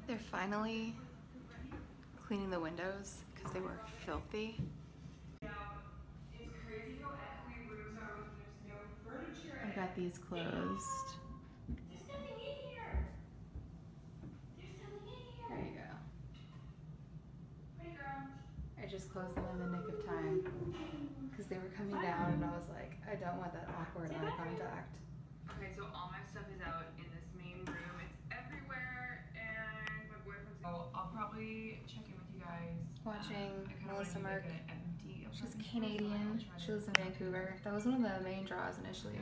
They're finally cleaning the windows because they were filthy. I've got these closed. There you go. I just closed them in the nick of time because they were coming down and I was like, I don't want that awkward eye contact. Okay, so all my stuff is out in this main room. It's everywhere, and my boyfriend's. So I'll probably check in with you guys. Watching Melissa Merck. She's She's Canadian. She lives in Vancouver. That was one of the main draws initially.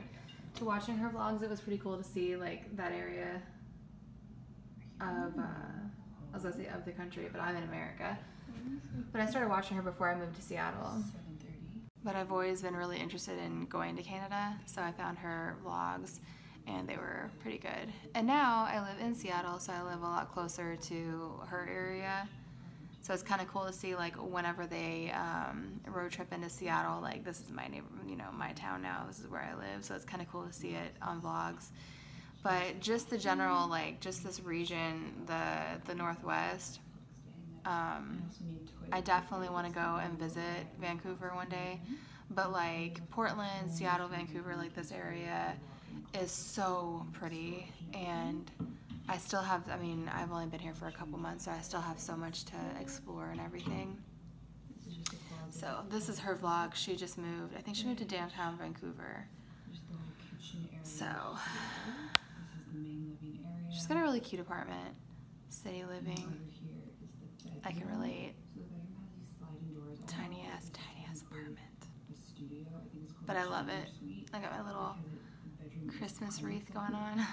To watching her vlogs, it was pretty cool to see like that area of I was gonna say of the country, but I'm in America. But I started watching her before I moved to Seattle. But I've always been really interested in going to Canada, so I found her vlogs and they were pretty good. And now I live in Seattle, so I live a lot closer to her area. So it's kind of cool to see like whenever they road trip into Seattle, like this is my neighbor, you know, my town now, this is where I live. So it's kind of cool to see it on vlogs. But just the general, like just this region, the Northwest, I definitely want to go and visit Vancouver one day. But like Portland, Seattle, Vancouver, like this area is so pretty, and I still have, I mean, I've only been here for a couple months, so I still have so much to explore and everything. So this is her vlog. She just moved. I think she moved to downtown Vancouver. So she's got a really cute apartment. City living. I can relate. Tiny ass apartment. But I love it. I got my little Christmas wreath going on.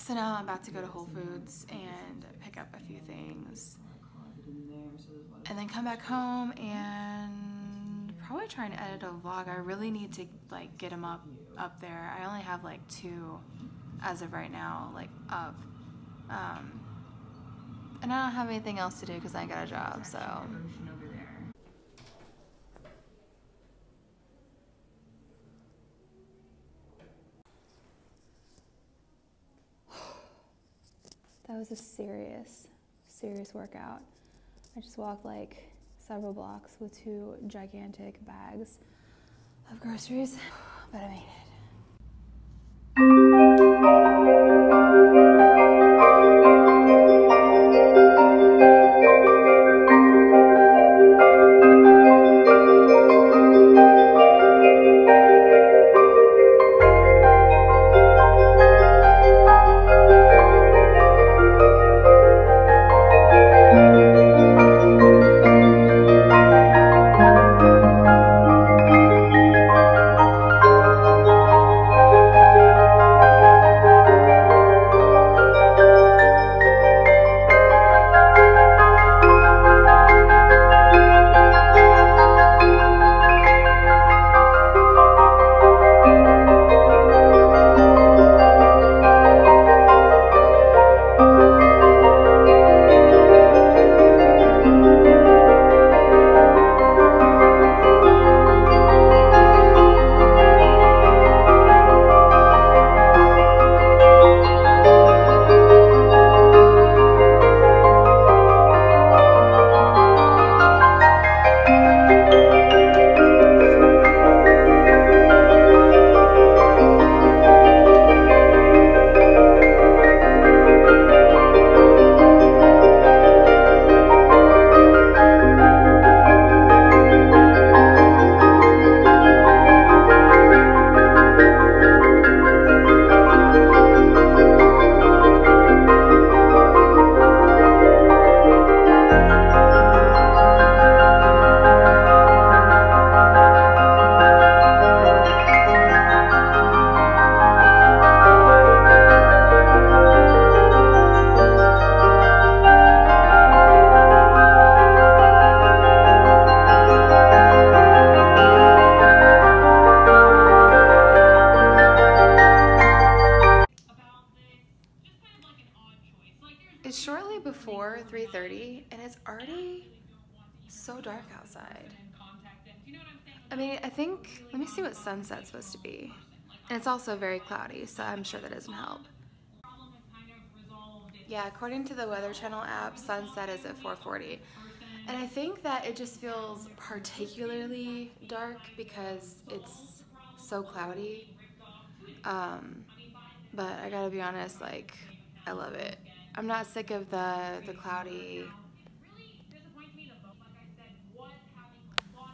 So now I'm about to go to Whole Foods and pick up a few things. And then come back home and probably try and edit a vlog. I really need to like get them up there. I only have like 2 as of right now, like up. And I don't have anything else to do because I got a job, so. That was a serious workout. I just walked like several blocks with 2 gigantic bags Love groceries, but I made it. It's shortly before 3:30 and it's already so dark outside. I mean, I think, let me see what sunset's supposed to be. And it's also very cloudy, so I'm sure that doesn't help. Yeah, according to the Weather Channel app, sunset is at 4:40. And I think that it just feels particularly dark because it's so cloudy. But I gotta be honest, like, I love it. I'm not sick of the cloudy.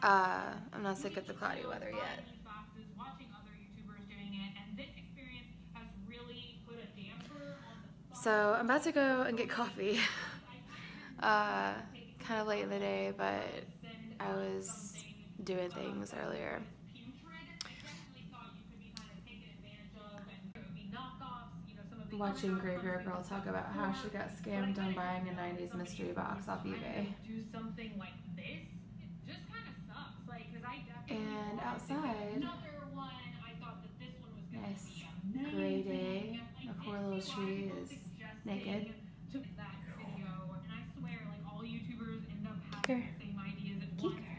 I'm not sick of the cloudy weather yet. So I'm about to go and get coffee. Kind of late in the day, but I was doing things earlier. Watching Graveyard Girl talk about how she got scammed on buying a 90s mystery box off eBay. And outside, nice gray day. A poor little tree is naked. Kicker. Kicker.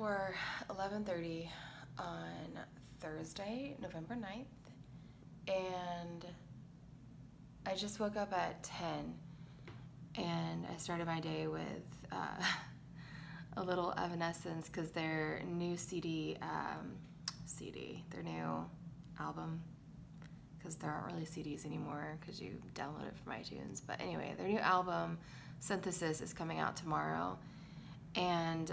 for 11:30 on Thursday, November 9th, and I just woke up at 10, and I started my day with a little Evanescence, because their new their new album, because there aren't really CDs anymore because you download it from iTunes, but anyway, their new album, Synthesis, is coming out tomorrow, and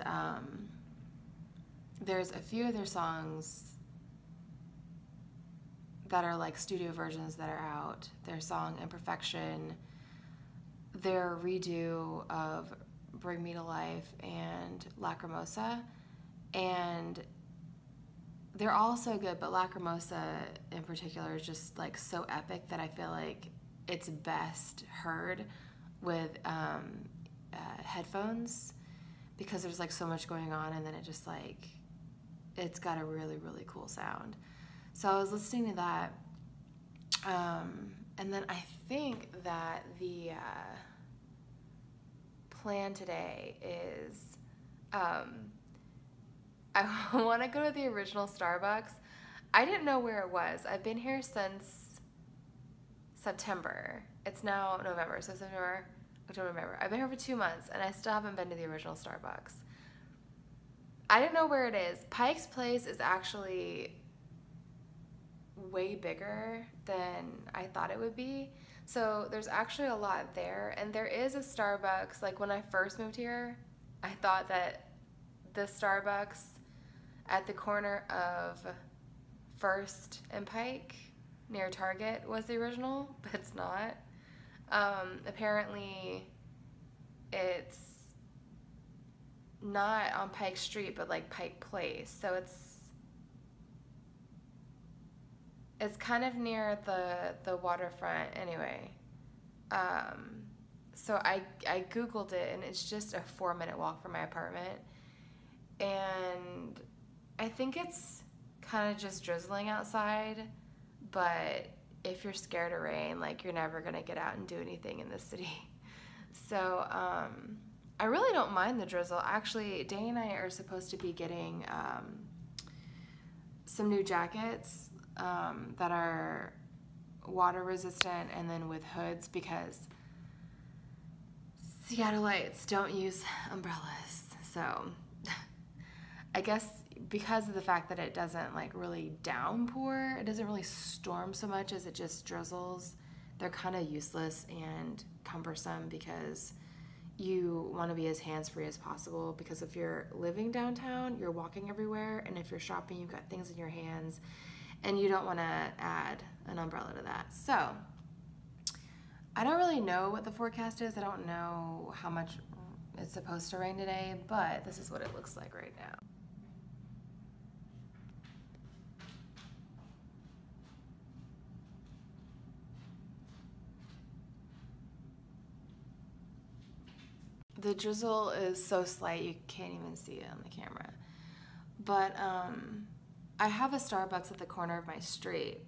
there's a few of their songs that are like studio versions that are out. Their song Imperfection, their redo of Bring Me to Life and Lacrimosa, and they're all so good, but Lacrimosa in particular is just like so epic that I feel like it's best heard with headphones, because there's like so much going on, and then it just like, it's got a really, really cool sound. So I was listening to that, and then I think that the plan today is I want to go to the original Starbucks. I didn't know where it was. I've been here since September. It's now November, so September, October, November. I've been here for 2 months, and I still haven't been to the original Starbucks. I didn't know where it is. Pike's Place is actually way bigger than I thought it would be. So there's actually a lot there, and there is a Starbucks. Like when I first moved here, I thought that the Starbucks at the corner of First and Pike near Target was the original, but it's not. Apparently it's not on Pike Street, but like Pike Place. So it's kind of near the waterfront anyway. So I Googled it, and it's just a 4-minute walk from my apartment. And I think it's kind of just drizzling outside, but if you're scared of rain, like, you're never gonna get out and do anything in this city. So I really don't mind the drizzle. Actually, Day and I are supposed to be getting some new jackets that are water resistant and then with hoods, because Seattleites don't use umbrellas. So I guess because of the fact that it doesn't like really downpour, it doesn't really storm so much as it just drizzles, they're kind of useless and cumbersome, because you want to be as hands-free as possible, because if you're living downtown, you're walking everywhere, and if you're shopping, you've got things in your hands, and you don't want to add an umbrella to that. So I don't really know what the forecast is. I don't know how much it's supposed to rain today, but this is what it looks like right now. The drizzle is so slight you can't even see it on the camera. But I have a Starbucks at the corner of my street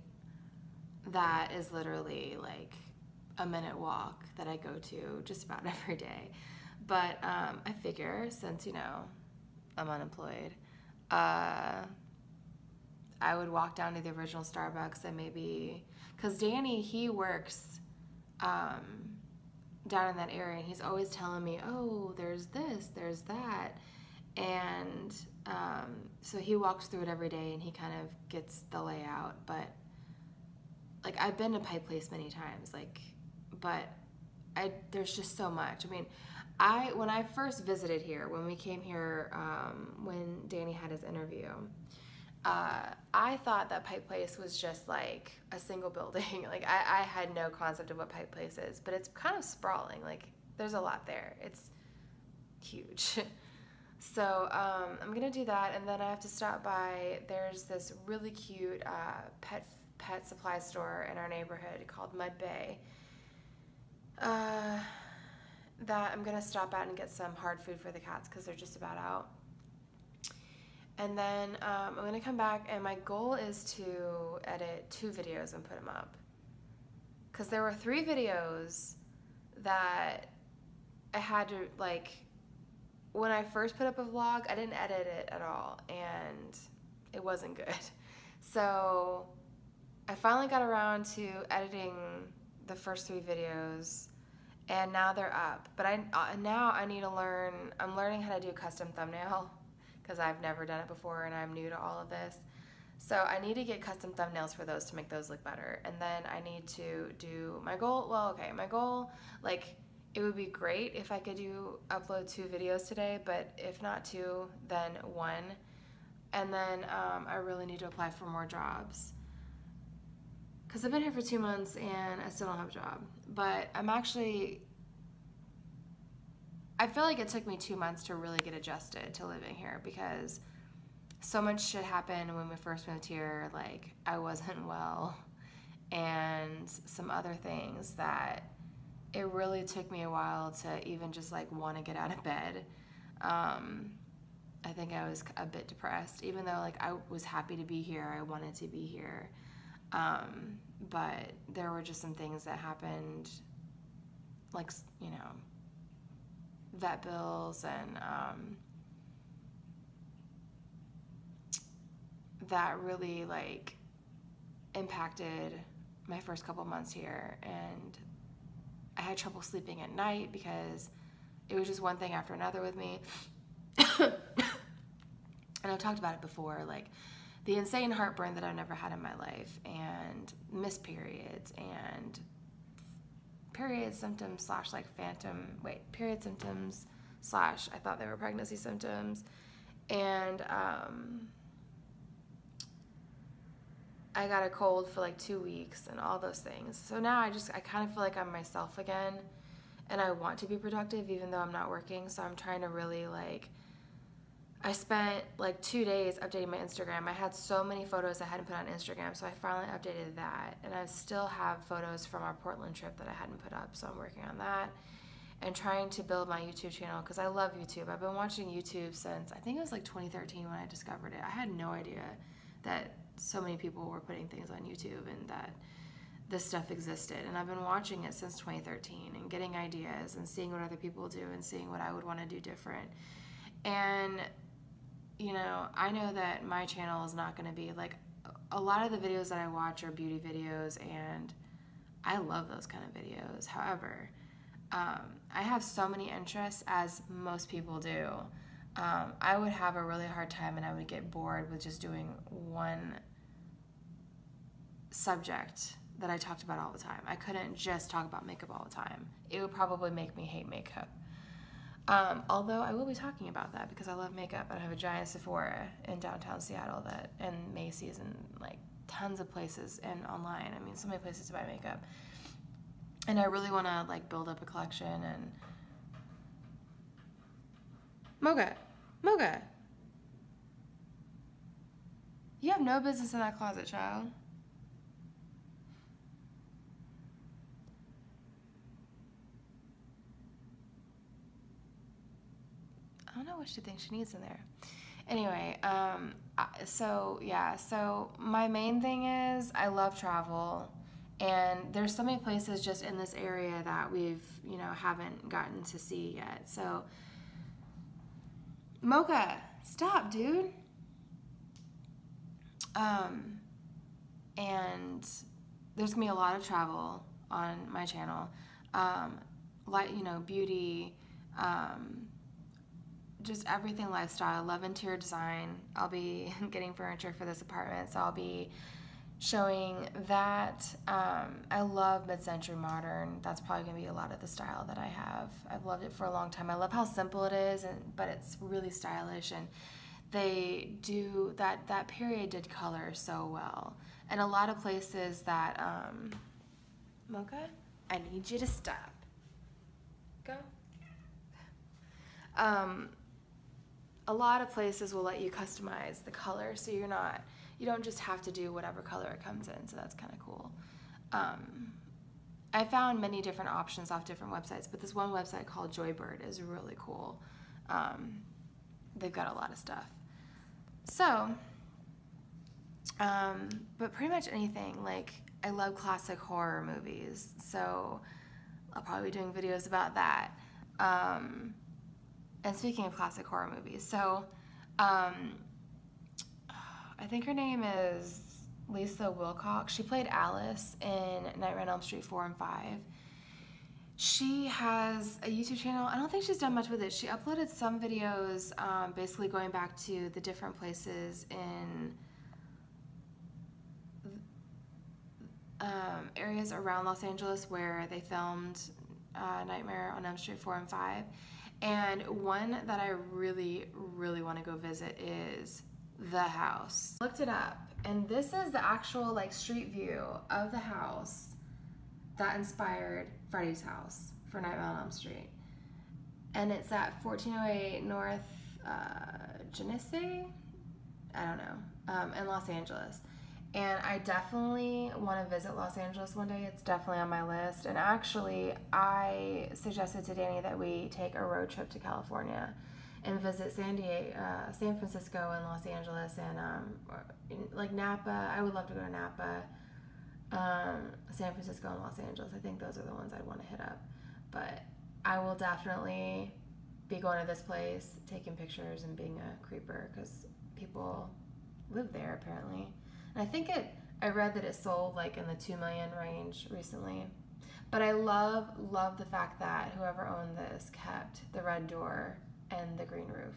that is literally like a minute walk that I go to just about every day. But I figure, since, you know, I'm unemployed, I would walk down to the original Starbucks, and maybe, because Danny, he works down in that area, and he's always telling me, oh, there's this, there's that, and so he walks through it every day, and he kind of gets the layout. But like, I've been to Pike Place many times, like, but there's just so much. I mean, when I first visited here, when we came here, when Danny had his interview, I thought that Pike Place was just like a single building. Like, I had no concept of what Pike Place is, but it's kind of sprawling. Like, there's a lot there. It's huge. So I'm gonna do that, and then I have to stop by. There's this really cute pet supply store in our neighborhood called Mud Bay that I'm gonna stop at and get some hard food for the cats, because they're just about out. And then I'm gonna come back, and my goal is to edit 2 videos and put them up, because there were 3 videos that I had to like when I first put up a vlog, I didn't edit it at all, and it wasn't good. So I finally got around to editing the first 3 videos, and now they're up. But now I need to learn, I'm learning how to do a custom thumbnail, because I've never done it before and I'm new to all of this. So I need to get custom thumbnails for those to make those look better. And then I need to do my goal. Well, okay, my goal, like, it would be great if I could upload 2 videos today, but if not 2, then 1. And then I really need to apply for more jobs, because I've been here for 2 months and I still don't have a job. But I feel like it took me 2 months to really get adjusted to living here, because so much shit happened when we first moved here. Like, I wasn't well, and some other things that it really took me a while to even just like want to get out of bed. I think I was a bit depressed, even though like I was happy to be here. I wanted to be here. But there were just some things that happened, like, you know, vet bills and that really like impacted my first couple months here, and I had trouble sleeping at night because it was just one thing after another with me. And I've talked about it before, like the insane heartburn that I've never had in my life, and missed periods, and period symptoms / like period symptoms / I thought they were pregnancy symptoms, and I got a cold for like 2 weeks and all those things. So now I kind of feel like I'm myself again, and I want to be productive even though I'm not working. So I'm trying to really like, I spent like 2 days updating my Instagram. I had so many photos I hadn't put on Instagram, so I finally updated that. And I still have photos from our Portland trip that I hadn't put up, so I'm working on that. And trying to build my YouTube channel, because I love YouTube. I've been watching YouTube since, I think it was like 2013 when I discovered it. I had no idea that so many people were putting things on YouTube and that this stuff existed. And I've been watching it since 2013 and getting ideas and seeing what other people do and seeing what I would want to do different. And you know, I know that my channel is not going to be like, a lot of the videos that I watch are beauty videos, and I love those kind of videos. However, I have so many interests, as most people do. I would have a really hard time, and I would get bored with just doing one subject that I talked about all the time. I couldn't just talk about makeup all the time. It would probably make me hate makeup. Although I will be talking about that because I love makeup. I have a giant Sephora in downtown Seattle and Macy's and like tons of places and online. I mean, so many places to buy makeup. And I really want to like build up a collection. And Mocha, you have no business in that closet, child. I don't know what she thinks she needs in there. Anyway, so my main thing is I love travel, and there's so many places just in this area that we've, you know, haven't gotten to see yet. So, Mocha, stop, dude. And there's gonna be a lot of travel on my channel, like, you know, beauty, just everything lifestyle. I love interior design. I'll be getting furniture for this apartment, so I'll be showing that. I love mid-century modern. That's probably gonna be a lot of the style that I have. I've loved it for a long time. I love how simple it is, but it's really stylish, and they do that period did color so well. And a lot of places that Mocha, I need you to stop. Go. A lot of places will let you customize the color, so you don't just have to do whatever color it comes in, so that's kind of cool. I found many different options off different websites, but this one website called Joybird is really cool. They've got a lot of stuff. So, but pretty much anything. Like, I love classic horror movies, so I'll probably be doing videos about that. And speaking of classic horror movies, so I think her name is Lisa Wilcox. She played Alice in Nightmare on Elm Street 4 and 5. She has a YouTube channel. I don't think she's done much with it. She uploaded some videos basically going back to the different places in areas around Los Angeles where they filmed Nightmare on Elm Street 4 and 5. And one that I really, really want to go visit is the house. Looked it up, and this is the actual like street view of the house that inspired Freddy's house for Nightmare on Elm Street. And it's at 1408 North Genesee, I don't know, in Los Angeles. And I definitely want to visit Los Angeles one day. It's definitely on my list. And actually, I suggested to Danny that we take a road trip to California and visit San Francisco and Los Angeles and like Napa. I would love to go to Napa, San Francisco and Los Angeles. I think those are the ones I'd want to hit up. But I will definitely be going to this place, taking pictures and being a creeper because people live there apparently. And I think I read that it sold like in the 2 million range recently. But I love the fact that whoever owned this kept the red door and the green roof.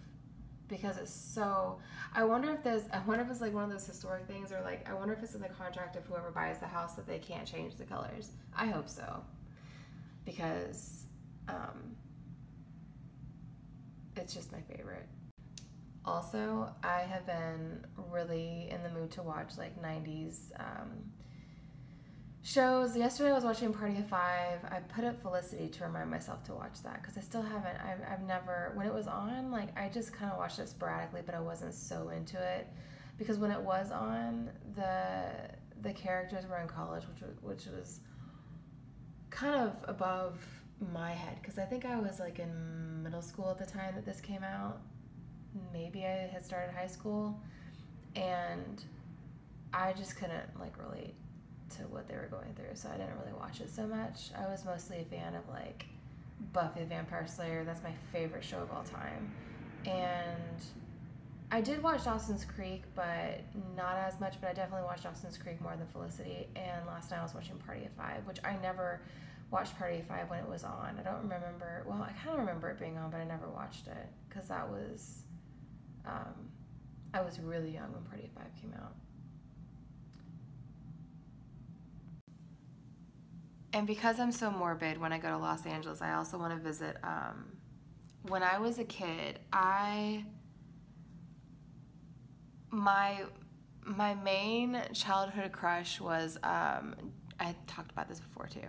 Because it's so, I wonder if it's like one of those historic things, or like, I wonder if it's in the contract of whoever buys the house that they can't change the colors. I hope so. Because it's just my favorite. Also, I have been really in the mood to watch like 90s shows. Yesterday I was watching Party of Five. I put up Felicity to remind myself to watch that because I still haven't, I've never, when it was on, like I just kind of watched it sporadically, but I wasn't so into it because when it was on, the characters were in college, which was kind of above my head because I think I was like in middle school at the time that this came out. Maybe I had started high school, and I just couldn't like relate to what they were going through, so I didn't really watch it so much. I was mostly a fan of like Buffy the Vampire Slayer. That's my favorite show of all time. And I did watch Dawson's Creek, but not as much, but I definitely watched Dawson's Creek more than Felicity. And last night I was watching Party of Five, which I never watched Party of Five when it was on. I don't remember, well, I kind of remember it being on, but I never watched it because that was I was really young when Party of Five came out. And because I'm so morbid when I go to Los Angeles, I also want to visit, when I was a kid, my main childhood crush was, I talked about this before too,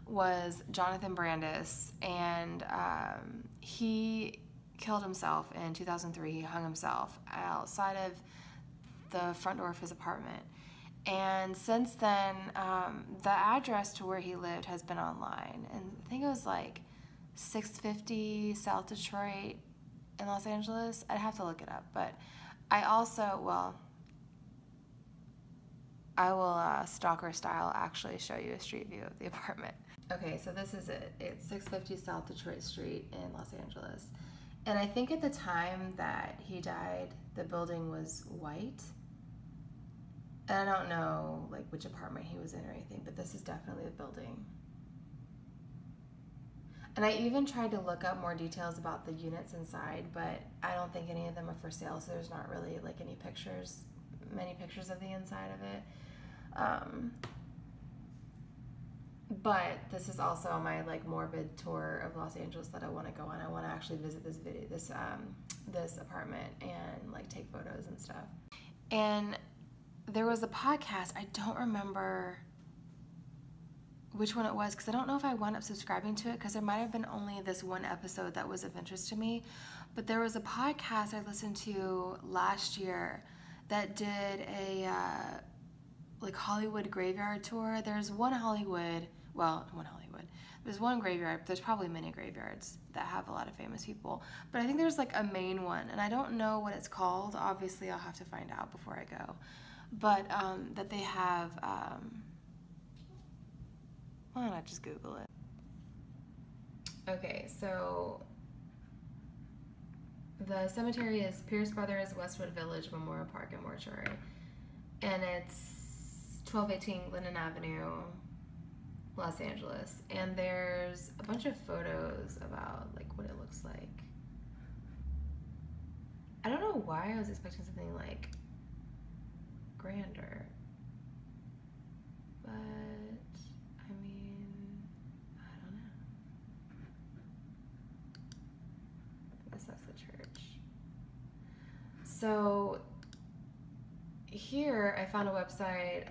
was Jonathan Brandis, and he killed himself in 2003. He hung himself outside of the front door of his apartment. And since then, the address to where he lived has been online. And I think it was like 650 South Detroit in Los Angeles. I'd have to look it up. But I also, well, I will stalker style actually show you a street view of the apartment. Okay, so this is it. It's 650 South Detroit Street in Los Angeles. And I think at the time that he died, the building was white. And I don't know like which apartment he was in or anything, but this is definitely the building. And I even tried to look up more details about the units inside, but I don't think any of them are for sale, so there's not really like many pictures of the inside of it. But this is also my like morbid tour of Los Angeles that I want to go on. I want to actually visit this apartment and like take photos and stuff. And there was a podcast, I don't remember which one it was because I don't know if I wound up subscribing to it because there might have been only this one episode that was of interest to me. But there was a podcast I listened to last year that did a like Hollywood graveyard tour. There's one Hollywood. There's one graveyard. There's probably many graveyards that have a lot of famous people. But I think there's like a main one, and I don't know what it's called. Obviously, I'll have to find out before I go. But that they have, why don't I just Google it? Okay, so The cemetery is Pierce Brothers Westwood Village Memorial Park and Mortuary. And it's 1218 Glendon Avenue, Los Angeles. And there's a bunch of photos about like what it looks like. I don't know why I was expecting something like grander. But I mean, I don't know. I guess that's the church. So here I found a website,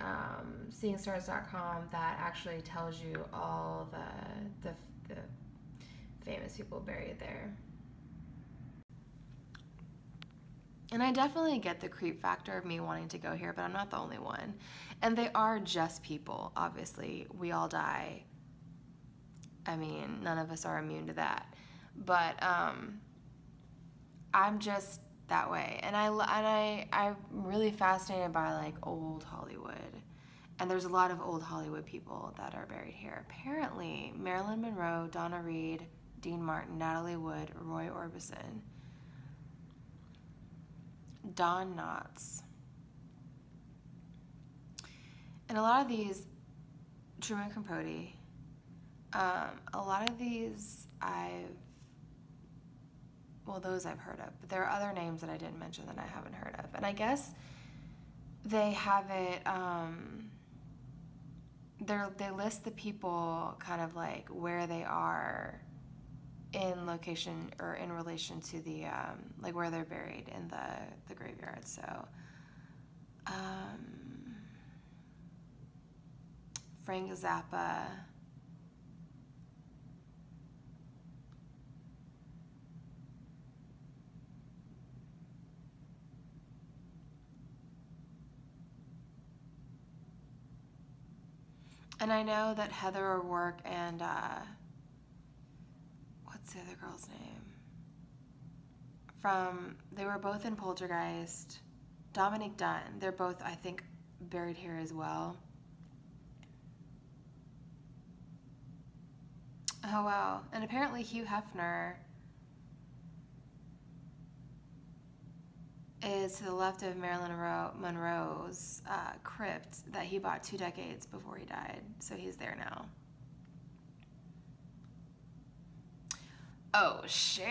seeingstars.com, that actually tells you all the famous people buried there. And I definitely get the creep factor of me wanting to go here, but I'm not the only one. And they are just people, obviously. We all die. I mean, none of us are immune to that. But I'm just that way. And I'm really fascinated by like old Hollywood. And there's a lot of old Hollywood people that are buried here. Apparently, Marilyn Monroe, Donna Reed, Dean Martin, Natalie Wood, Roy Orbison, Don Knotts. And a lot of these, Truman Capote, a lot of these those I've heard of, but there are other names that I didn't mention that I haven't heard of. And I guess they have it, they list the people kind of like where they are in location or in relation to the, like where they're buried in the graveyard. So, Frank Zappa, and I know that Heather O'Rourke and what's the other girl's name? They were both in Poltergeist. Dominic Dunn. They're both, I think, buried here as well. Oh wow! And apparently Hugh Hefner is to the left of Marilyn Monroe's crypt that he bought 2 decades before he died. So he's there now. Oh shit!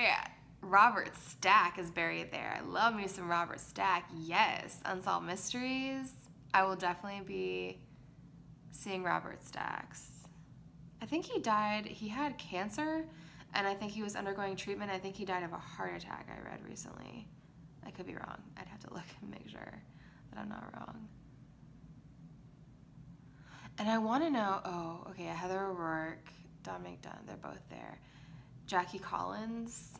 Robert Stack is buried there. I love me some Robert Stack. Yes, Unsolved Mysteries. I will definitely be seeing Robert Stack's. I think he died, he had cancer, and I think he was undergoing treatment. I think he died of a heart attack, I read recently. I could be wrong. I'd have to look and make sure that I'm not wrong. And I want to know, oh, okay, Heather O'Rourke, Dominic Dunn, they're both there. Jackie Collins,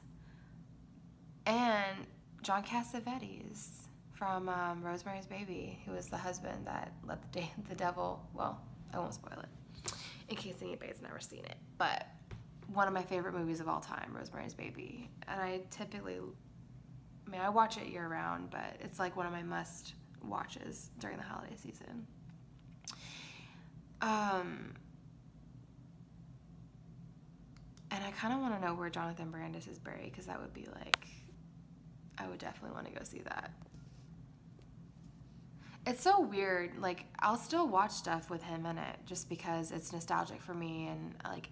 and John Cassavetes from Rosemary's Baby, who was the husband that let the devil, well, I won't spoil it, in case anybody's never seen it, but one of my favorite movies of all time, Rosemary's Baby. And I watch it year round, but it's like one of my must watches during the holiday season. And I kind of want to know where Jonathan Brandis is buried, because that would be like, I would definitely want to go see that. It's so weird, like, I'll still watch stuff with him in it just because it's nostalgic for me. And like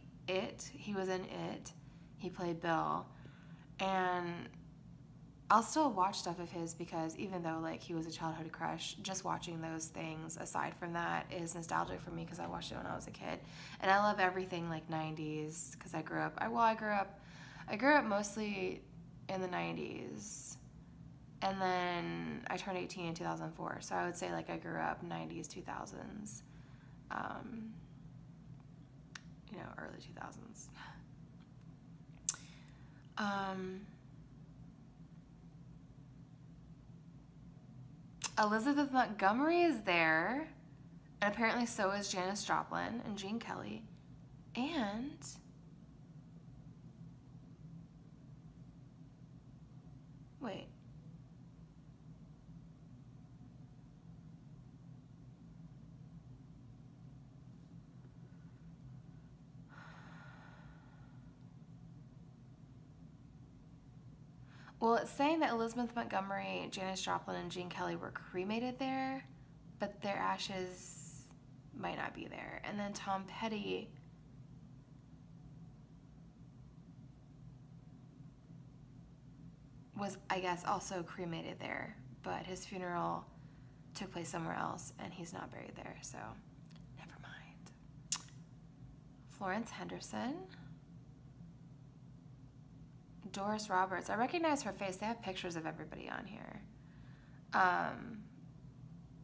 he was in It, he played Bill, and I'll still watch stuff of his because even though like he was a childhood crush, just watching those things aside from that is nostalgic for me because I watched it when I was a kid. And I love everything like 90s because I grew up mostly in the 90s. And then I turned 18 in 2004. So I would say like I grew up 90s, 2000s, early 2000s. Elizabeth Montgomery is there. And apparently so is Janis Joplin and Gene Kelly. And wait. Well, it's saying that Elizabeth Montgomery, Janis Joplin, and Gene Kelly were cremated there, but their ashes might not be there. And then Tom Petty was, I guess, also cremated there, but his funeral took place somewhere else, and he's not buried there, so never mind. Florence Henderson. Doris Roberts. I recognize her face. They have pictures of everybody on here. I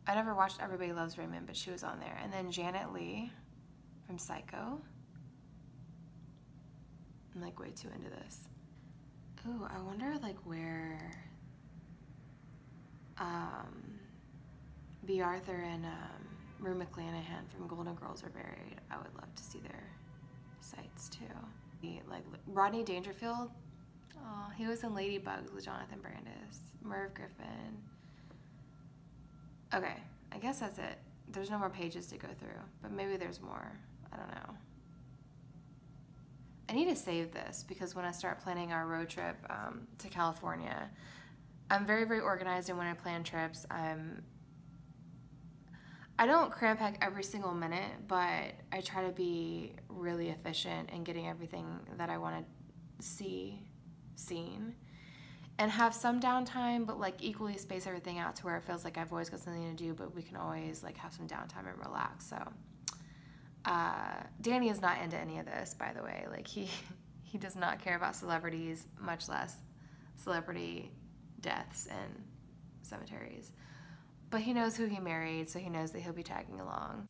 never watched Everybody Loves Raymond, but she was on there. And then Janet Leigh from Psycho. I'm like way too into this. Ooh, I wonder like where B. Arthur and Rue McClanahan from Golden Girls are buried. I would love to see their sites too. Like Rodney Dangerfield. Oh, he was in Ladybugs with Jonathan Brandis. Merv Griffin. Okay, I guess that's it. There's no more pages to go through, but maybe there's more. I don't know. I need to save this because when I start planning our road trip to California, I'm very, very organized, and when I plan trips, I don't cram pack every single minute, but I try to be really efficient in getting everything that I want to see seen, and have some downtime, but like equally space everything out to where it feels like I've always got something to do, but we can always like have some downtime and relax. So Danny is not into any of this, by the way. Like he does not care about celebrities, much less celebrity deaths and cemeteries. But he knows who he married, so he knows that he'll be tagging along.